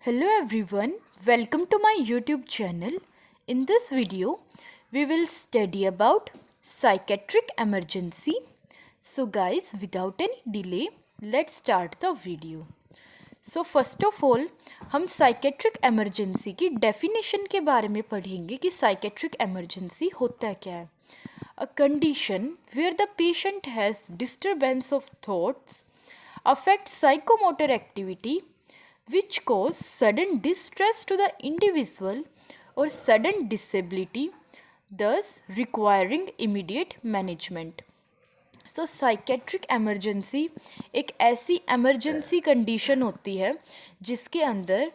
Hello everyone, welcome to my YouTube channel. In this video, we will study about psychiatric emergency. So guys, without any delay, let's start the video. So first of all, हम psychiatric emergency की definition के बारे में पढ़ेंगे कि psychiatric emergency होता क्या है. A condition where the patient has disturbance of thoughts, affects psychomotor activity, which cause sudden distress to the individual or sudden disability, thus requiring immediate management. So psychiatric emergency एक ऐसी emergency condition होती है जिसके अंदर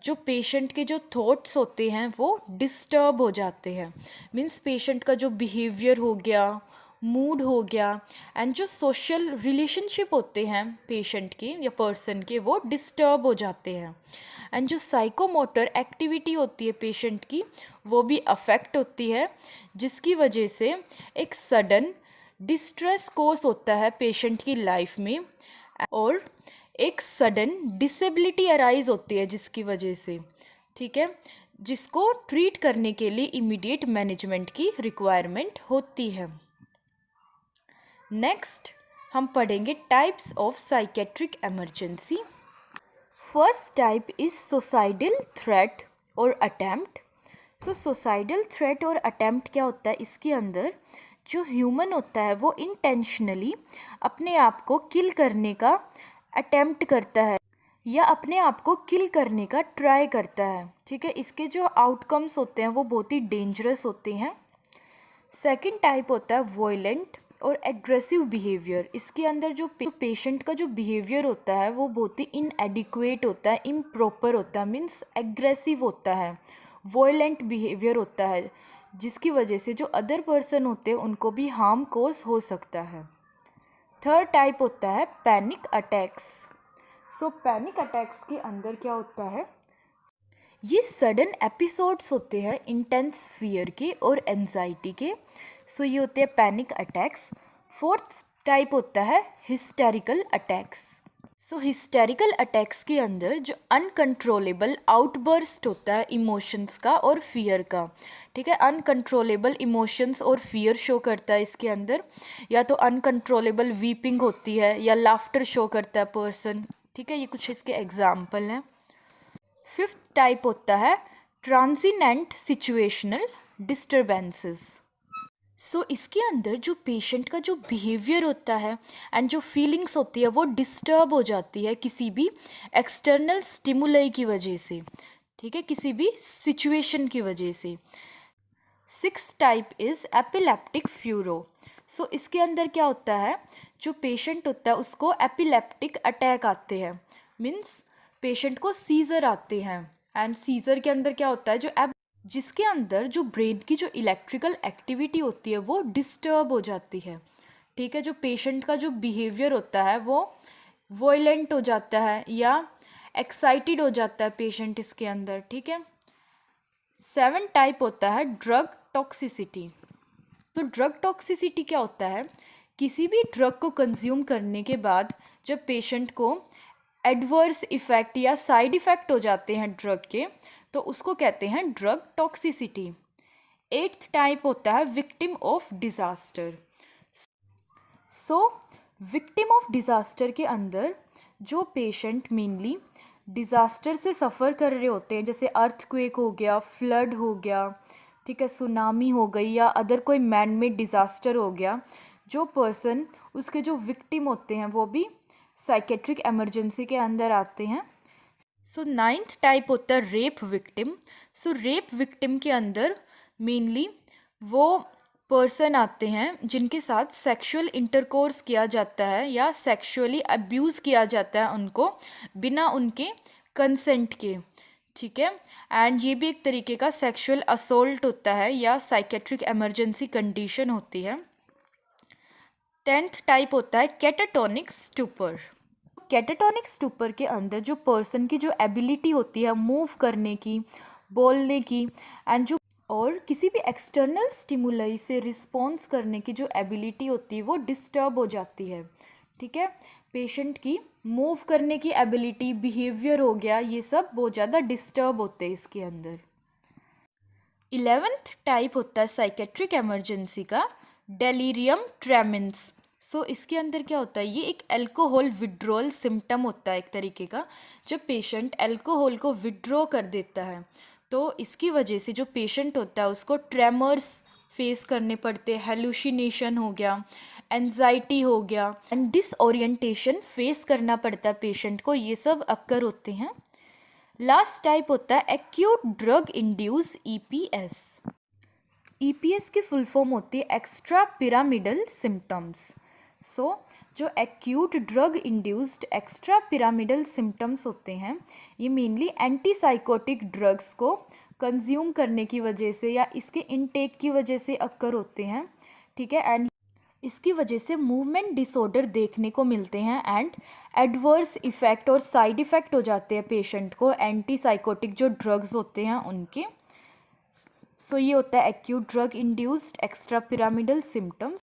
जो patient के जो thoughts होते हैं वो डिस्टर्ब हो जाते हैं. मीन्स पेशेंट का जो बिहेवियर हो गया, मूड हो गया एंड जो सोशल रिलेशनशिप होते हैं पेशेंट के या पर्सन के वो डिस्टर्ब हो जाते हैं. एंड जो साइकोमोटर एक्टिविटी होती है पेशेंट की वो भी अफेक्ट होती है, जिसकी वजह से एक सडन डिस्ट्रेस कोस होता है पेशेंट की लाइफ में और एक सडन डिसेबिलिटी अराइज होती है जिसकी वजह से, ठीक है, जिसको ट्रीट करने के लिए इमीडिएट मैनेजमेंट की रिक्वायरमेंट होती है. नेक्स्ट हम पढ़ेंगे types of psychiatric emergency. First type is suicidal threat और अटेम्प्ट. सो सुसाइडल थ्रेट और अटेम्प्ट क्या होता है, इसके अंदर जो ह्यूमन होता है वो इंटेंशनली अपने आप को किल करने का अटेम्प्ट करता है या अपने आप को किल करने का ट्राई करता है. ठीक है, इसके जो आउटकम्स होते हैं वो बहुत ही डेंजरस होते हैं. सेकंड टाइप होता है वॉयलेंट और एग्रेसिव बिहेवियर. इसके अंदर जो पेशेंट का जो बिहेवियर होता है वो बहुत ही इनएडिक्वेट होता है, इम्प्रॉपर होता है, मीन्स एग्रेसिव होता है, वॉयलेंट बिहेवियर होता है, जिसकी वजह से जो अदर पर्सन होते हैं उनको भी हार्म कोज हो सकता है. थर्ड टाइप होता है पैनिक अटैक्स. सो पैनिक अटैक्स के अंदर क्या होता है, ये सडन एपिसोड्स होते हैं इंटेंस फियर के और एंजाइटी के. सो ये होते हैं पैनिक अटैक्स. फोर्थ टाइप होता है हिस्टेरिकल अटैक्स. सो हिस्टेरिकल अटैक्स के अंदर जो अनकंट्रोलेबल आउटबर्स्ट होता है इमोशंस का और फियर का, ठीक है, अनकंट्रोलेबल इमोशंस और फियर शो करता है इसके अंदर, या तो अनकंट्रोलेबल वीपिंग होती है या लाफ्टर शो करता है पर्सन. ठीक है, ये कुछ इसके एग्जाम्पल हैं. फिफ्थ टाइप होता है ट्रांजिएंट सिचुएशनल डिस्टर्बेंसेस. सो इसके अंदर जो पेशेंट का जो बिहेवियर होता है एंड जो फीलिंग्स होती है वो डिस्टर्ब हो जाती है किसी भी एक्सटर्नल स्टिमुलाई की वजह से, ठीक है, किसी भी सिचुएशन की वजह से. Sixth type is epileptic furor. So इसके अंदर क्या होता है, जो पेशेंट होता है उसको एपिलेप्टिक अटैक आते हैं, मीन्स पेशेंट को सीज़र आते हैं. एंड सीज़र के अंदर क्या होता है, जिसके अंदर जो ब्रेन की जो इलेक्ट्रिकल एक्टिविटी होती है वो डिस्टर्ब हो जाती है. ठीक है, जो पेशेंट का जो बिहेवियर होता है वो वॉयलेंट हो जाता है या एक्साइटेड हो जाता है पेशेंट इसके अंदर. ठीक है. सेवन टाइप होता है ड्रग टॉक्सिसिटी. तो ड्रग टॉक्सिसिटी क्या होता है, किसी भी ड्रग को कंज्यूम करने के बाद जब पेशेंट को एडवर्स इफ़ेक्ट या साइड इफ़ेक्ट हो जाते हैं ड्रग के, तो उसको कहते हैं ड्रग टॉक्सिसिटी. एट्थ टाइप होता है victim of disaster. So victim of disaster के अंदर जो पेशेंट मेनली डिज़ास्टर से सफ़र कर रहे होते हैं, जैसे अर्थक्वेक हो गया, फ्लड हो गया, ठीक है, सुनामी हो गई या अदर कोई मैन मेड डिज़ास्टर हो गया, जो पर्सन उसके जो विक्टिम होते हैं वो भी साइकेट्रिक एमरजेंसी के अंदर आते हैं. सो नाइन्थ टाइप होता है रेप विक्टिम. सो रेप विक्टिम के अंदर मेनली वो पर्सन आते हैं जिनके साथ सेक्सुअल इंटरकोर्स किया जाता है या सेक्सुअली अब्यूज़ किया जाता है उनको बिना उनके कंसेंट के. ठीक है, एंड ये भी एक तरीके का सेक्सुअल असोल्ट होता है या साइकेट्रिक एमरजेंसी कंडीशन होती है. टेंथ टाइप होता है कैटाटोनिक स्टूपर. कैटाटोनिक स्टूपर के अंदर जो पर्सन की जो एबिलिटी होती है मूव करने की, बोलने की एंड जो और किसी भी एक्सटर्नल स्टिमुलाई से रिस्पॉन्स करने की जो एबिलिटी होती है वो डिस्टर्ब हो जाती है. ठीक है, पेशेंट की मूव करने की एबिलिटी, बिहेवियर हो गया, ये सब बहुत ज़्यादा डिस्टर्ब होते हैं इसके अंदर। 11th टाइप होता है साइकेट्रिक इमरजेंसी का, डेलीरियम ट्रेमेंस। सो इसके अंदर क्या होता है, ये एक अल्कोहल विड्रॉल सिम्टम होता है एक तरीके का। जब पेशेंट अल्कोहल को विड्रॉ कर देता है तो इसकी वजह से जो पेशेंट होता है उसको ट्रेमर्स फेस करने पड़ते हैं, हेलुसिनेशन हो गया, एंजाइटी हो गया एंड डिसओरिएंटेशन फेस करना पड़ता है पेशेंट को, ये सब अक्कर होते हैं। लास्ट टाइप होता है acute drug induce EPS. EPS की फुल फॉर्म होती है एक्स्ट्रा पिरामिडल सिम्टम्स। सो जो acute drug induced extrapyramidal symptoms होते हैं ये मेनली एंटीसाइकोटिक ड्रग्स को कंज्यूम करने की वजह से या इसके इनटेक की वजह से अक्कर होते हैं, ठीक है। एंड इसकी वजह से मूवमेंट डिसऑर्डर देखने को मिलते हैं एंड एडवर्स इफ़ेक्ट और साइड इफ़ेक्ट हो जाते हैं पेशेंट को एंटीसाइकोटिक जो ड्रग्स होते हैं उनके। सो ये होता है acute drug induced extrapyramidal symptoms.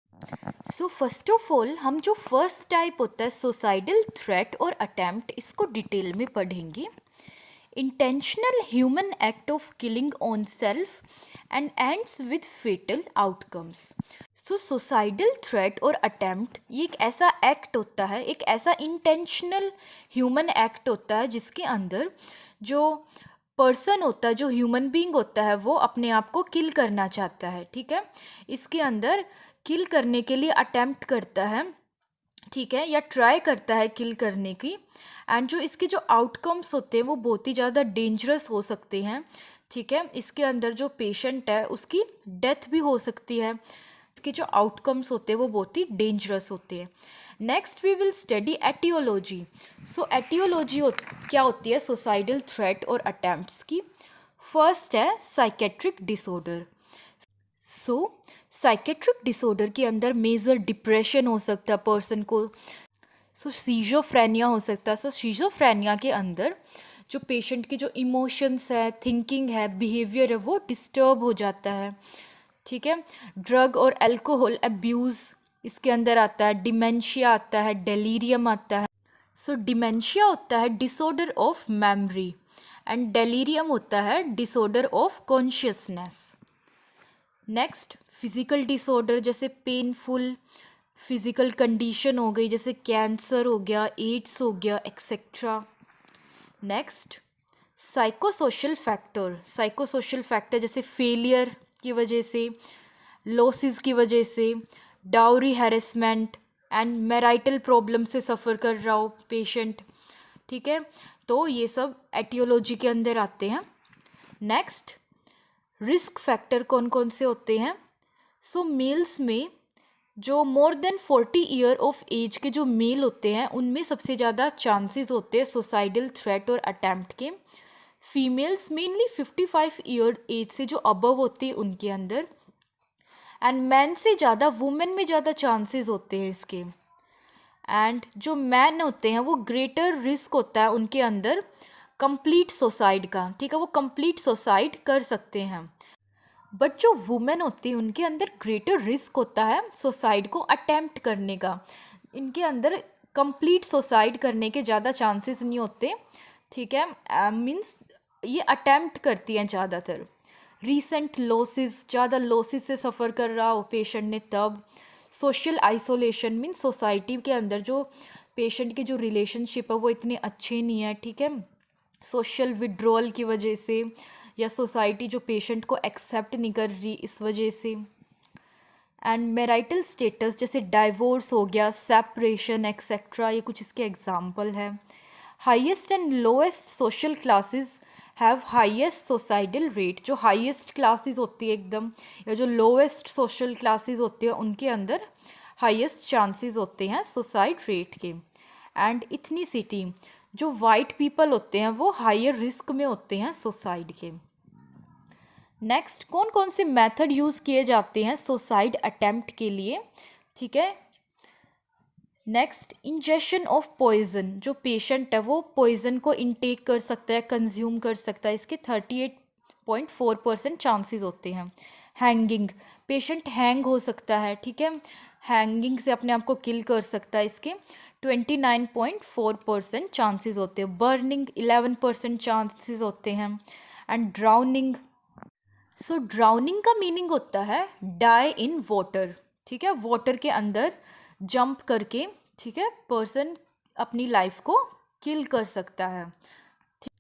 So first of all हम जो फर्स्ट टाइप होता है सुसाइडल थ्रेट और अटेम्प्ट, इसको डिटेल में पढ़ेंगे। Intentional human act of killing on self and ends with fatal outcomes. So suicidal threat और attempt ये एक ऐसा एक्ट होता है, एक ऐसा इंटेंशनल ह्यूमन एक्ट होता है जिसके अंदर जो पर्सन होता है, जो ह्यूमन बीइंग होता है, वो अपने आप को किल करना चाहता है, ठीक है। इसके अंदर किल करने के लिए अटेम्प्ट करता है, ठीक है, या ट्राई करता है किल करने की। एंड जो इसके जो आउटकम्स होते हैं वो बहुत ही ज़्यादा डेंजरस हो सकते हैं, ठीक है। इसके अंदर जो पेशेंट है उसकी डेथ भी हो सकती है। इसके जो आउटकम्स होते हैं वो बहुत ही डेंजरस होते हैं। Next we will study etiology. So etiology क्या होती है सुसाइडल थ्रेट और अटेम्प्ट्स की। फर्स्ट है psychiatric disorder. So psychiatric disorder के अंदर मेजर डिप्रेशन हो सकता है पर्सन को। सो शीज़ोफ्रेनिया हो सकता है। सो शीज़ोफ्रेनिया के अंदर जो पेशेंट के जो इमोशंस है, थिंकिंग है, बिहेवियर है, वो डिस्टर्ब हो जाता है, ठीक है। ड्रग और अल्कोहल अब्यूज़ इसके अंदर आता है, डिमेंशिया आता है, डेलीरियम आता है। सो डिमेंशिया होता है disorder of memory and delirium होता है disorder of consciousness. Next physical disorder, जैसे पेनफुल फिजिकल कंडीशन हो गई, जैसे कैंसर हो गया, एड्स हो गया, etcetera. Next psychosocial factor, psychosocial factor जैसे फेलियर की वजह से, लॉसेस की वजह से, dowry harassment and marital problem से सफ़र कर रहा हो पेशेंट, ठीक है। तो ये सब एटियोलॉजी के अंदर आते हैं। नेक्स्ट रिस्क फैक्टर कौन कौन से होते हैं। सो मेल्स में जो more than 40 year of age के जो मेल होते हैं उनमें सबसे ज़्यादा चांसेस होते हैं सुसाइडल थ्रेट और अटेम्प्ट के। फीमेल्स मेनली 55 ईयर एज से जो अबव होती है उनके अंदर। एंड मैन से ज़्यादा वुमेन में ज़्यादा चांसेस होते हैं इसके। एंड जो मैन होते हैं वो ग्रेटर रिस्क होता है उनके अंदर कंप्लीट सुसाइड का, ठीक है, वो कंप्लीट सुसाइड कर सकते हैं। बट जो वुमेन होती है उनके अंदर ग्रेटर रिस्क होता है सुसाइड को अटेम्प्ट करने का। इनके अंदर कंप्लीट सुसाइड करने के ज़्यादा चांसेस नहीं होते, ठीक है। मीन्स ये अटेम्प्ट करती हैं ज़्यादातर। रीसेंट लॉसेस, ज़्यादा लॉसेस से सफ़र कर रहा हो पेशेंट ने तब। सोशल आइसोलेशन मीन्स सोसाइटी के अंदर जो पेशेंट के जो रिलेशनशिप है वो इतने अच्छे नहीं है, ठीक है, सोशल विड्रॉल की वजह से, या सोसाइटी जो पेशेंट को एक्सेप्ट नहीं कर रही इस वजह से। एंड मैरिटल स्टेटस जैसे डाइवोर्स हो गया, सेपरेशन एक्सेट्रा, ये कुछ इसके एग्जाम्पल है। Highest and lowest social classes have highest suicidal rate. जो हाईएस्ट क्लासेस होती है एकदम, या जो लोएस्ट सोशल क्लासेस होती है उनके अंदर हाईएस्ट चांसेस होते हैं सुसाइड रेट के। एंड इथनिसिटी, जो वाइट पीपल होते हैं वो हायर रिस्क में होते हैं सुसाइड के। नेक्स्ट कौन कौन से मेथड यूज़ किए जाते हैं सुसाइड अटेम्प्ट के लिए, ठीक है। नेक्स्ट इंजेक्शन ऑफ पॉइजन, जो पेशेंट है वो पॉइजन को इनटेक कर सकता है, कंज्यूम कर सकता है, इसके 38.4% चांसेस होते हैं। हैंगिंग, पेशेंट हैंग हो सकता है, ठीक है, हैंगिंग से अपने आप को किल कर सकता है, इसके 29.4% चांसेस होते हैं। बर्निंग 11% चांसेस होते हैं। एंड ड्राउनिंग, सो ड्राउनिंग का मीनिंग होता है डाई इन वाटर, ठीक है, वाटर के अंदर जंप करके, ठीक है, पर्सन अपनी लाइफ को किल कर सकता है।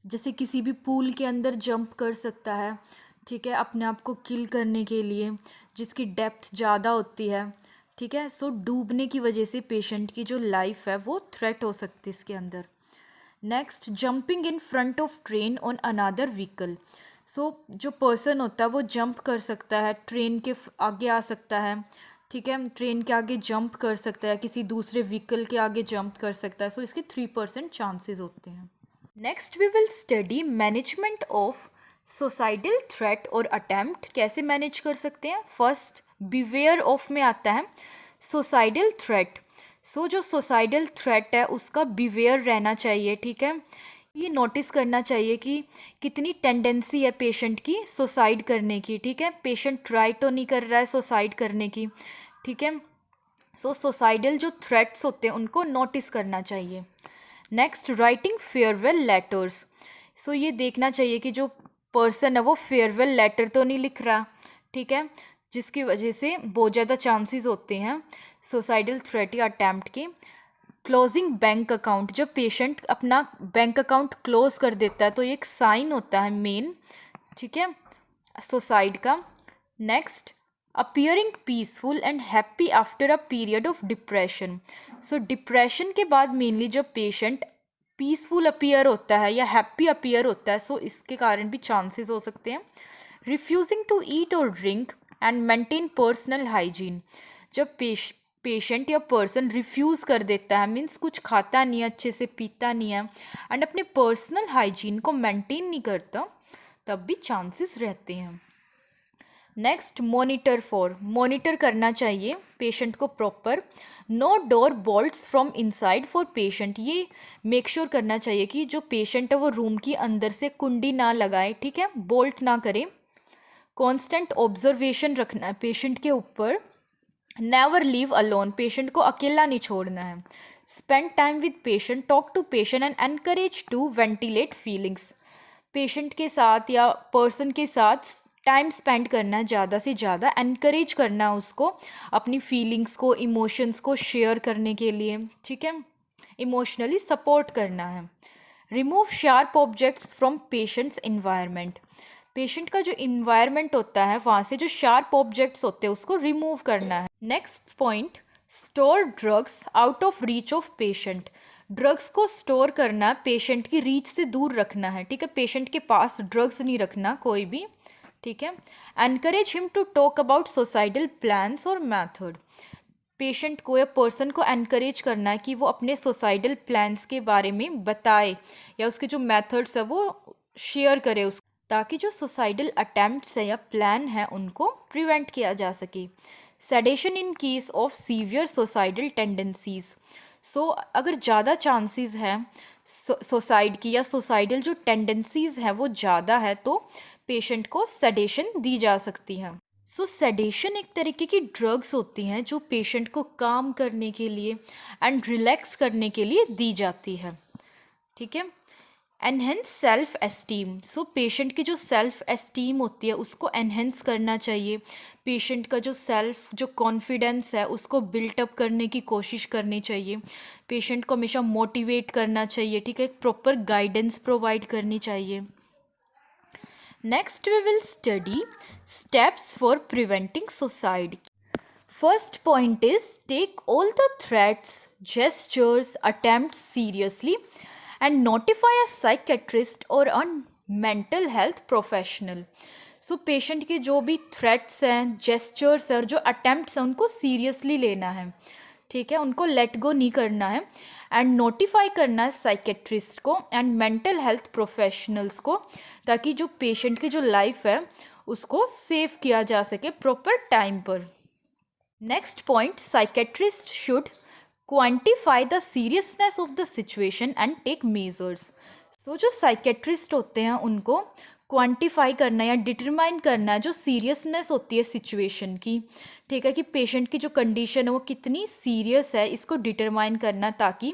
जैसे किसी भी पूल के अंदर जंप कर सकता है, ठीक है, अपने आप को किल करने के लिए, जिसकी डेप्थ ज़्यादा होती है, ठीक है। सो डूबने की वजह से पेशेंट की जो लाइफ है वो थ्रेट हो सकती है इसके अंदर। Next, jumping in front of train on another vehicle. So जो पर्सन होता है वो जंप कर सकता है, ट्रेन के आगे आ सकता है, ठीक है, ट्रेन के आगे जंप कर सकता है, किसी दूसरे व्हीकल के आगे जंप कर सकता है। सो इसके 3% चांसेस होते हैं। Next we will study management of suicidal threat और अटेम्प्ट, कैसे मैनेज कर सकते हैं। फर्स्ट, बिवेयर ऑफ में आता है सोसाइडल थ्रेट। सो जो सोसाइडल थ्रेट है उसका बिवेयर रहना चाहिए, ठीक है। ये नोटिस करना चाहिए कि कितनी टेंडेंसी है पेशेंट की सुसाइड करने की, ठीक है, पेशेंट ट्राई तो नहीं कर रहा है सुसाइड करने की, ठीक है। सो सुसाइडल जो थ्रेट्स होते हैं उनको नोटिस करना चाहिए। Next, writing farewell letters. So ये देखना चाहिए कि जो पर्सन है वो फेयरवेल लेटर तो नहीं लिख रहा, ठीक है, जिसकी वजह से बहुत ज़्यादा चांसेस होते हैं सुसाइडल थ्रेट या अटैम्प्ट के। क्लोजिंग बैंक अकाउंट, जब पेशेंट अपना बैंक अकाउंट क्लोज कर देता है तो ये एक साइन होता है मेन, ठीक है, सुसाइड का। Next, appearing peaceful and happy after a period of depression. So depression के बाद मेनली जब पेशेंट पीसफुल अपीयर होता है या हैप्पी अपीयर होता है, सो इसके कारण भी चांसेस हो सकते हैं। रिफ्यूजिंग टू ईट और drink and maintain personal hygiene. जब पेशेंट या पर्सन रिफ्यूज़ कर देता है, मीन्स कुछ खाता नहीं है, अच्छे से पीता नहीं है, एंड अपने पर्सनल हाइजीन को मेंटेन नहीं करता, तब भी चांसेस रहते हैं। नेक्स्ट, मॉनिटर करना चाहिए पेशेंट को proper. No door bolts from inside for patient. ये मेक श्योर करना चाहिए कि जो पेशेंट है वो रूम की अंदर से कुंडी ना लगाए, ठीक है, बोल्ट ना करे। कॉन्स्टेंट ऑब्जर्वेशन रखना है पेशेंट के ऊपर। नेवर लीव अलोन, पेशेंट को अकेला नहीं छोड़ना है। Spend time with patient, talk to patient and encourage to ventilate feelings. Patient के साथ या पर्सन के साथ टाइम स्पेंड करना है, ज़्यादा से ज़्यादा एनकरेज करना है उसको अपनी फीलिंग्स को, इमोशंस को शेयर करने के लिए, ठीक है, इमोशनली सपोर्ट करना है। Remove sharp objects from patients environment. Patient का जो इन्वायरमेंट होता है वहाँ से जो शार्प ऑब्जेक्ट्स होते हैं उसको रिमूव करना है। Next point, store drugs out of reach of patient. Drugs को स्टोर करना, पेशेंट की रीच से दूर रखना है, ठीक है, पेशेंट के पास ड्रग्स नहीं रखना कोई भी, ठीक है। Encourage him to talk about suicidal plans और मैथड। पेशेंट को या पर्सन को एनकरेज करना है कि वो अपने सुसाइडल प्लान्स के बारे में बताए या उसके जो मेथड्स है वो शेयर करे उसको, ताकि जो सुसाइडल अटैम्प्ट्स है या प्लान है उनको प्रिवेंट किया जा सके। Sedation in case of severe suicidal tendencies. So अगर ज़्यादा चांसेस हैं सुसाइड की या सुसाइडल जो टेंडेंसीज है वो ज़्यादा है तो पेशेंट को सेडेशन दी जा सकती है। सो सेडेशन एक तरीके की ड्रग्स होती हैं जो पेशेंट को काम करने के लिए एंड रिलैक्स करने के लिए दी जाती है, ठीक है। Enhance self esteem. So patient की जो सेल्फ एस्टीम होती है उसको एनहेंस करना चाहिए। पेशेंट का जो कॉन्फिडेंस है उसको बिल्टअप करने की कोशिश करनी चाहिए। पेशेंट को हमेशा मोटिवेट करना चाहिए, ठीक है, एक प्रॉपर गाइडेंस प्रोवाइड करनी चाहिए। Next we will study steps for preventing suicide. First point is take all the threats, gestures, attempts seriously and notify a psychiatrist or a mental health professional. So patient के जो भी threats हैं, gestures हैं और जो attempts हैं उनको seriously लेना है, ठीक है, उनको लेट गो नहीं करना है, एंड नोटिफाई करना है साइकेट्रिस्ट को एंड मेंटल हेल्थ प्रोफेशनल्स को, ताकि जो पेशेंट की जो लाइफ है उसको सेव किया जा सके प्रॉपर टाइम पर। Next point, psychiatrist should quantify the seriousness of the situation and take measures. So जो साइकेट्रिस्ट होते हैं उनको क्वांटिफाई करना या डिटरमाइन करना है जो सीरियसनेस होती है सिचुएशन की, ठीक है, कि पेशेंट की जो कंडीशन है वो कितनी सीरियस है, इसको डिटरमाइन करना ताकि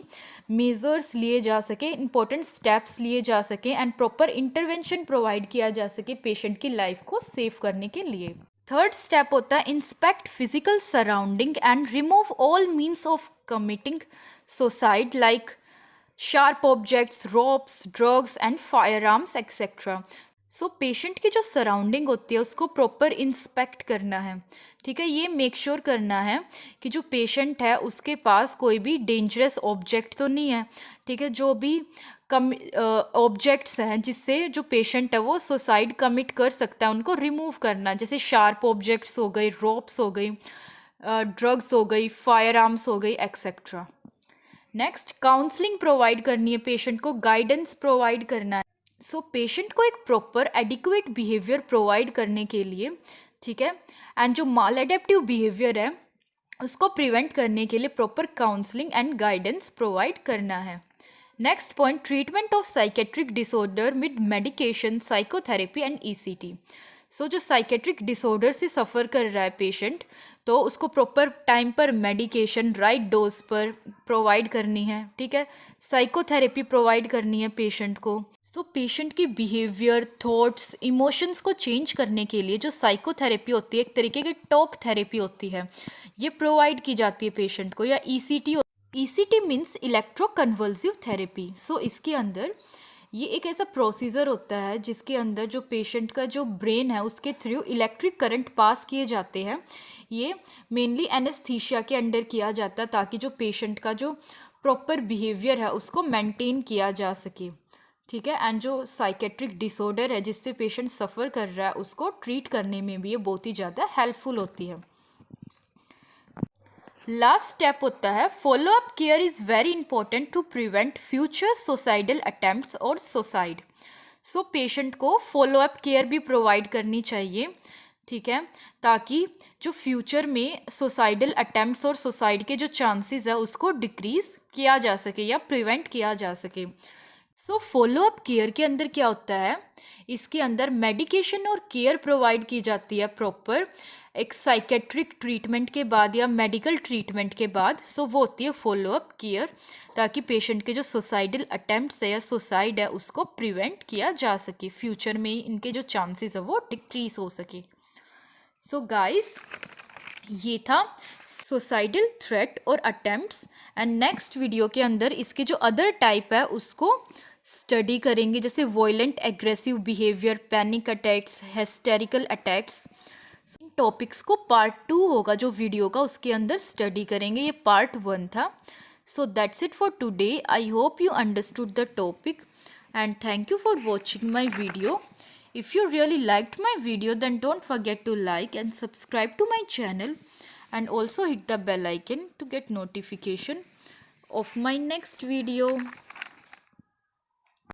मेजर्स लिए जा सके, इंपॉर्टेंट स्टेप्स लिए जा सके एंड प्रॉपर इंटरवेंशन प्रोवाइड किया जा सके पेशेंट की लाइफ को सेव करने के लिए। थर्ड स्टेप होता है inspect physical surrounding and remove all means of committing suicide like sharp objects, ropes, drugs and fire arms etcetera. So patient की जो सराउंडिंग होती है उसको प्रॉपर इंस्पेक्ट करना है, ठीक है। ये मेक श्योर करना है कि जो पेशेंट है उसके पास कोई भी डेंजरस ऑब्जेक्ट तो नहीं है, ठीक है। जो भी ऑब्जेक्ट्स हैं जिससे जो पेशेंट है वो सुसाइड कमिट कर सकता है उनको रिमूव करना, जैसे शार्प ऑब्जेक्ट्स हो गई, रोप्स हो गई, ड्रग्स हो गई, फायर आर्म्स हो गई एक्सेट्रा। नेक्स्ट, काउंसलिंग प्रोवाइड करनी है, पेशेंट को गाइडेंस प्रोवाइड करना है। सो पेशेंट को एक प्रॉपर एडिक्वेट बिहेवियर प्रोवाइड करने के लिए, ठीक है, एंड जो माल एडेप्टिव बिहेवियर है उसको प्रिवेंट करने के लिए proper counselling and guidance provide करना है। Next point, treatment of psychiatric disorder with medication, psychotherapy and ECT. So जो साइकेट्रिक डिसऑर्डर से सफ़र कर रहा है पेशेंट, तो उसको प्रॉपर टाइम पर मेडिकेशन राइट डोज पर प्रोवाइड करनी है, ठीक है। साइकोथेरेपी प्रोवाइड करनी है पेशेंट को। सो पेशेंट की बिहेवियर, थॉट्स, इमोशंस को चेंज करने के लिए जो साइकोथेरेपी होती है, एक तरीके की टॉक थेरेपी होती है, ये प्रोवाइड की जाती है पेशेंट को। या ECT, ECT means electro convulsive therapy. So इसके अंदर ये एक ऐसा प्रोसीजर होता है जिसके अंदर जो पेशेंट का जो ब्रेन है उसके थ्रू इलेक्ट्रिक करंट पास किए जाते हैं। ये मेनली एनेस्थीसिया के अंडर किया जाता है ताकि जो पेशेंट का जो प्रॉपर बिहेवियर है उसको मेंटेन किया जा सके, ठीक है। एंड जो साइकेट्रिक डिसऑर्डर है जिससे पेशेंट सफ़र कर रहा है उसको ट्रीट करने में भी ये बहुत ही ज़्यादा हेल्पफुल होती है। लास्ट स्टेप होता है follow up care is very important to prevent future suicidal attempts और सुसाइड। सो पेशेंट को फॉलो अप केयर भी प्रोवाइड करनी चाहिए, ठीक है, ताकि जो फ्यूचर में सुसाइडल अटैम्प्ट्स और सुसाइड के जो चांसेस है उसको डिक्रीज़ किया जा सके या प्रिवेंट किया जा सके। सो फॉलो अप केयर के अंदर क्या होता है, इसके अंदर मेडिकेशन और केयर प्रोवाइड की जाती है प्रॉपर एक साइकेट्रिक ट्रीटमेंट के बाद या मेडिकल ट्रीटमेंट के बाद। सो वो होती है फॉलो अप केयर, ताकि पेशेंट के जो सुसाइडल अटैम्प्ट्स है या सुसाइड है उसको प्रिवेंट किया जा सके, फ्यूचर में इनके जो चांसेस है वो डिक्रीज हो सके। सो गाइस, ये था सुसाइडल थ्रेट और अटेम्प्ट्स। एंड नेक्स्ट वीडियो के अंदर इसके जो अदर टाइप है उसको स्टडी करेंगे, जैसे violent aggressive behaviour, panic attacks, hysterical attacks. इन टॉपिक्स को पार्ट 2 होगा जो वीडियो का, उसके अंदर स्टडी करेंगे। ये पार्ट 1 था। So that's it for today. I hope you understood the topic and thank you for watching my video. If you really liked my video, then don't forget to like and subscribe to my channel and also hit the bell icon to get notification of my next video.